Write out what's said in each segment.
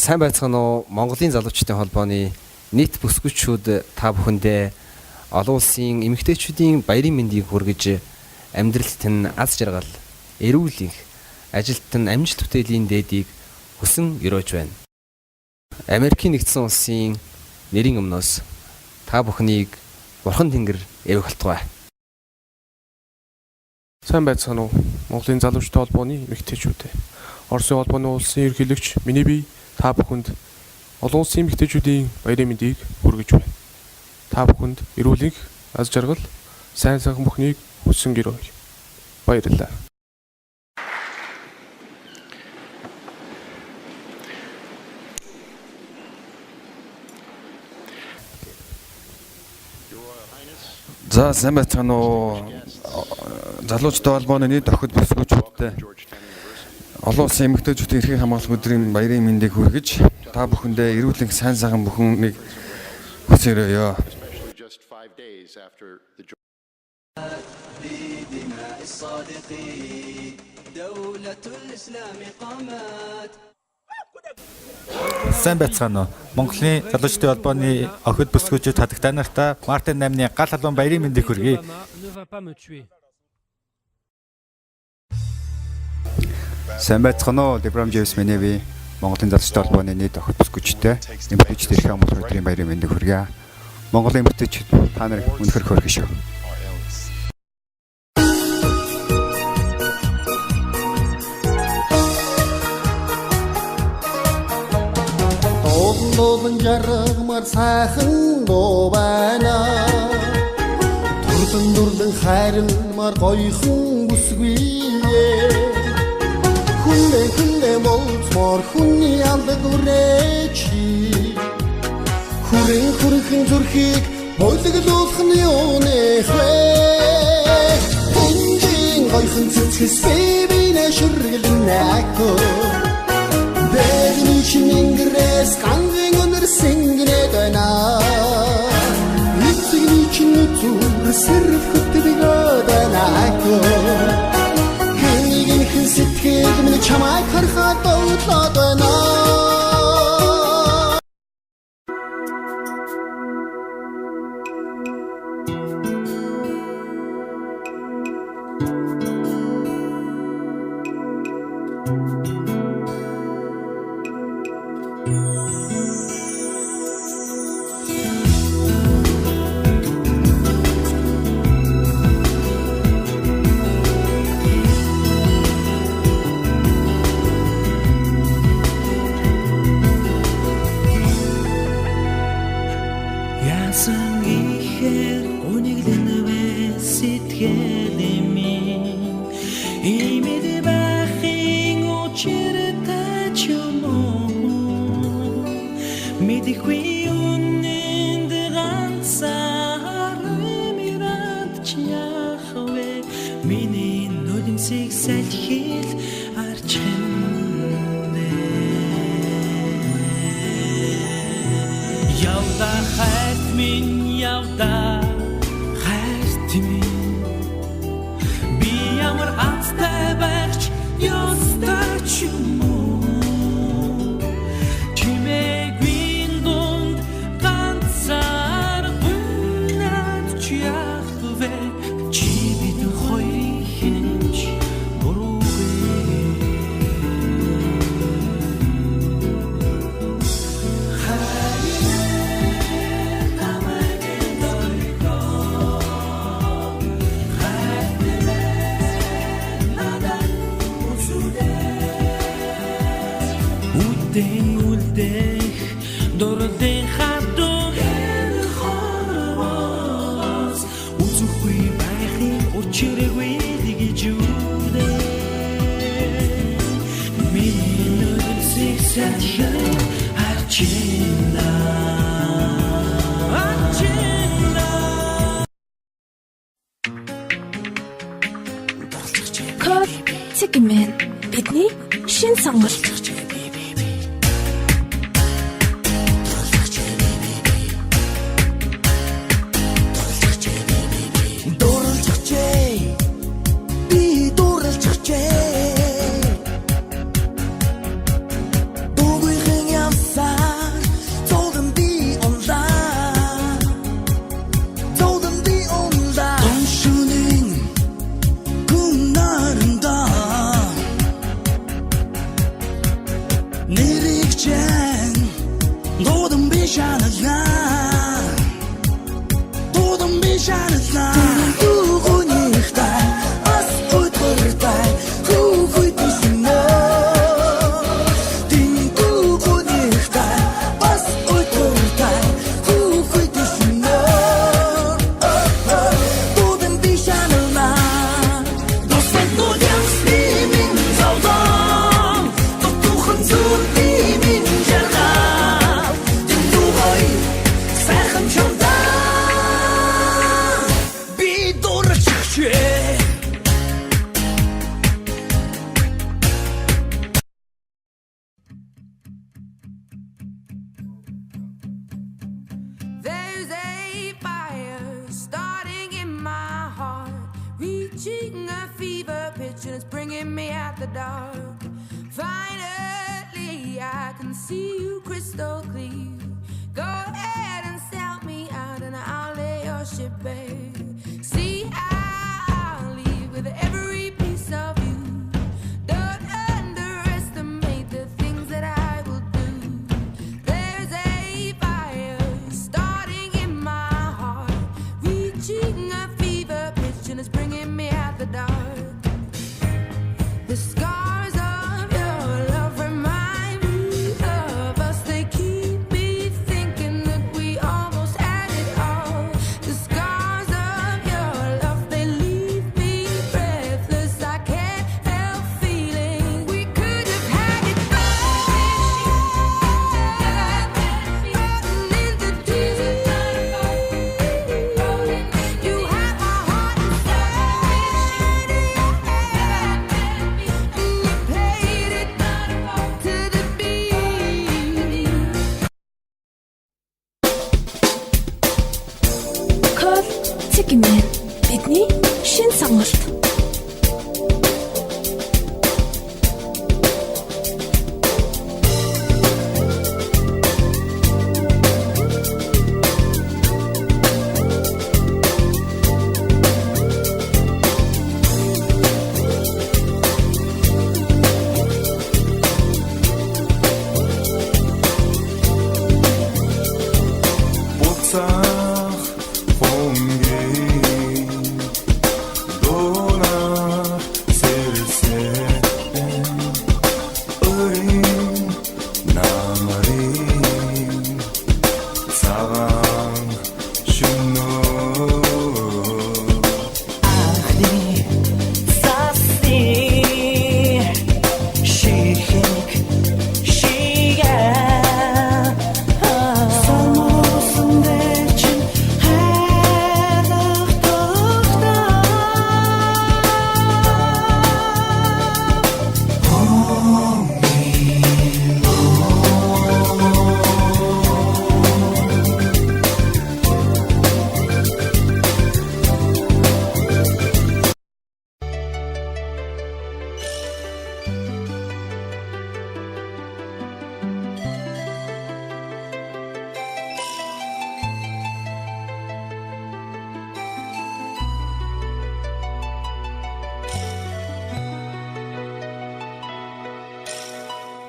Сайн байцгаана уу? Монголын залуучдын холбооны нийт бүсгүйчүүд та бүхэндээ олон улсын эмэгтэйчүүдийн баярын мэндийг хүргэж амьдралд нь аз жаргал, эрүүл их, ажилд нь амжилт бүтээлийн дээдийг хүсэн өрөөж байна. Америкийн нэгдсэн улсын нэрийн өмнөөс та бүхнийг Бурхан Тэнгэр эвх халтгай. Сайн байцгаана уу? Монголын залуучдын холбооны эмэгтэйчүүд. Оросын холбооны улсын ерөнхийлөгч миний бие та бүхэнд олон улсын эмэгтэйчүүдийн баярын мэндийг хүргэж байна. Та бүхэнд эрүүл их, аз жаргал, сайн сайхан бүхнийг хүсэн гэрөөй. Баярлалаа. За сайн байцгаана уу? Залуучдын холбооны нийт охид бүсгүйчүүдтэй олон улсын эмэгтэйчүүдийн эрхийн хамгаалах өдрийн баярын мэндийг хүргэж та бүхэндээ эрүүл их, сайн сайхан бүхнийг хүсээрэй. Сайн байцгаана уу? Монголын залуучдын холбооны охид бүсгүйчүүд хадагтай нартай Мартин 8-ны гал халуун баярын мэндийг хүргэе. Сайн байцгаана уу? Дебрам Джеймс Меневи Монголын залуучдын холбооны нийт охид бүсгүйчтэй эмэгтэйчдийн эрхийн хамгаалах өдрийн баярын мэндийг хүргэе. Монголын эмэгтэйчид та нарыг үнэхээр хөөрхөн шүү. Дуулан жаргамар сайхан дуу байна. Дурлан хайрмар гоёхон бүсгүй. Хүнлэ болцмор хүний алдаг үрээчи. Хүрхэн зүрхийг бойлоглуулах нь юунэ хвэ. Хинжин гоёхон цэцгэс бибинэ шүргэлнэ ако. Бэдний чингэрэс гангийн өнөр сингнэ дана. Эцэгний чин зүр сэрв хөтбигөөдана ако. Хингийн хэн сэтгэл минь чамайг харахад бодлоод байна. Цэгмэн бидний шин сонголт. шанална дүүгүнийхтэй бас өдөртэй хүүхэд ишнэ Дин дүүгүнийхтэй бас өдөртэй хүүхэд ишнэ Дүүбэн би шанална Досэн дүүдэм стимин зовдон Дотухан зүр бимин жаргал Дин дүүгой сайхан чонда There's a fire starting in my heart, reaching a fever pitch and it's bringing me out the dark. Finally, I can see you crystal clear. Go ahead and sell me out and I'll lay your ship bare. See, I'll leave with every piece of you. Don't underestimate the things that I will do. There's a fire starting in my heart, reaching a fever pitch and it's bringing me out the dark. The scars of your love remind me of us. They keep me thinking that we almost had it all. The scars of your love, they leave me breathless. I can't help feeling we could have had it all. In the deep, you have my heart inside, and you played it to the beat. Call Chicken-Man. Бидний шинэ сонголт. Буцах хонгийн дорар сэрсэн өрийн намрын цагаан шөнөө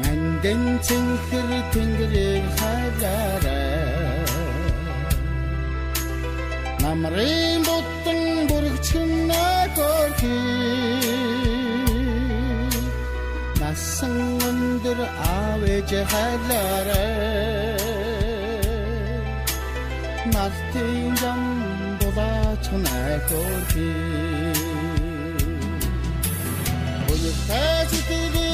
Мандин цэнхэр тэнгэрийг хайлаарай Намрын бутан бүргчэн нагорхи Насан өндөр авэж хайлаарай Мартин зам булаач нагорхи Уяхтаж тэлээ